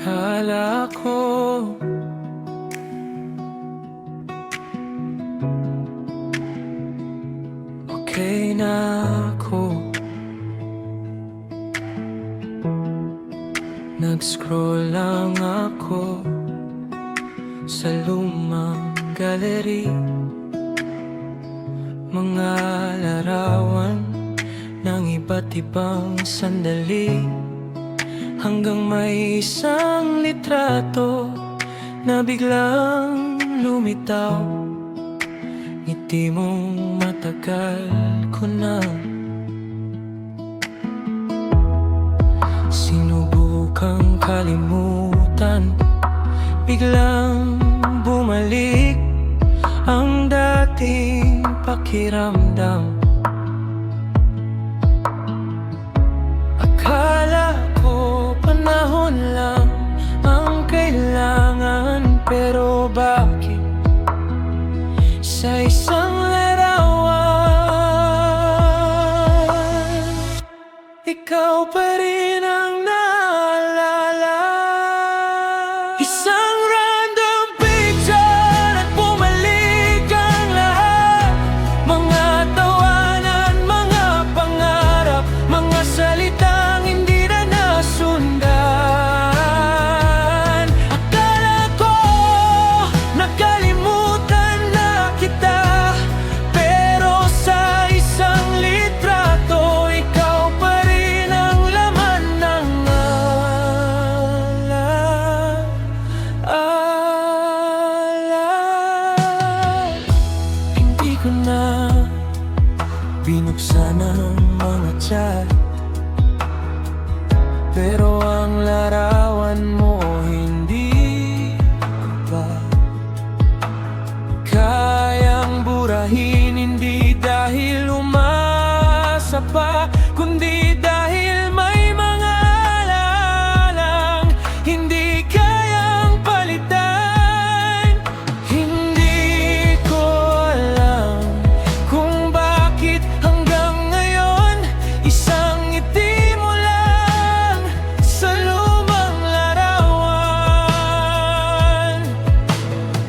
Akala ko okay na ako. Nag-scroll lang ako sa lumang gallery, mga larawan ng iba't ibang sandali, hanggang may isang litrato na biglang lumitaw. Ngiti mong matagal ko na sinubukang kalimutan, biglang bumalik ang dating pakiramdam. Akala ko panahon lang ang kailangan, pero bakit sa isang larawan ikaw pa rin ang naalala? Isang random picture at bumalik ang lahat, mga tawanan, mga pangarap, mga salitang hindi na nasundan. Akala ko nakalimutan na kita, pero sa isang litrato ikaw pa rin ang laman ng alala. Hindi ko na binuksan ang mga chat, pero ang larawan mo hindi ko pa kayang burahin. Hindi dahil umasa pa, kundi dahil may mga alalang hindi kayang palitan. Hindi ko alam kung bakit hanggang ngayon isang ngiti mo lang sa lumang larawan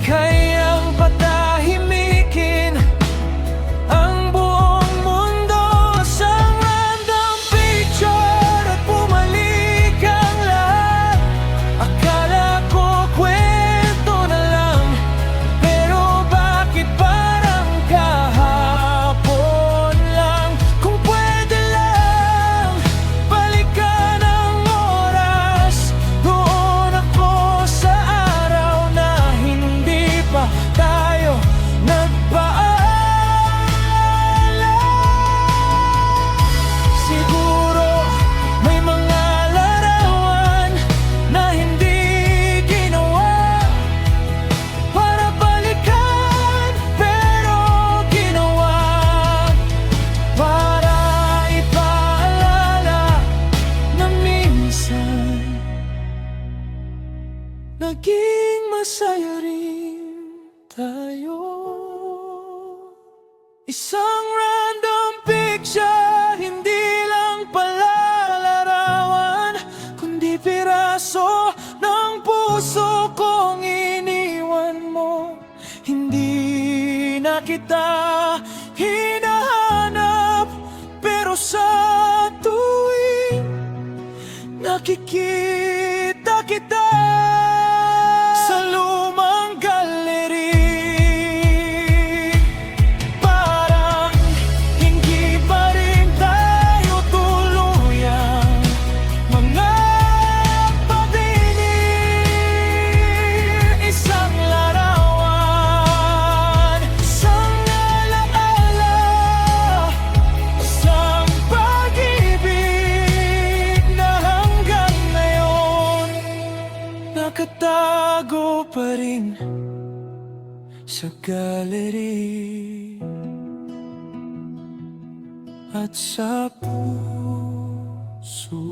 kayang patahimikin ang buong mundo. Isang random picture at bumalik ang lahat. Akala ko kwento na lang, pero bakit parang kahapon lang? Kung pwede lang balikan ang oras, doon ako sa araw na hindi pa tayo nagpaalam. Siguro may mga larawan na hindi ginawa para balikan, pero ginawa para ipaalala na minsan naging masaya rin tayo. Isang random picture, hindi lang pala larawan, kundi piraso ng puso kong iniwan mo. Hindi na kita hinahanap, pero sa tuwing nakikita kita sa lumang gallery, parang hindi pa rin tayo tuluyang mga pabini. Isang larawan, isang alaala, isang pag-ibig na hanggang ngayon nakatago pa rin sa gallery at sa puso.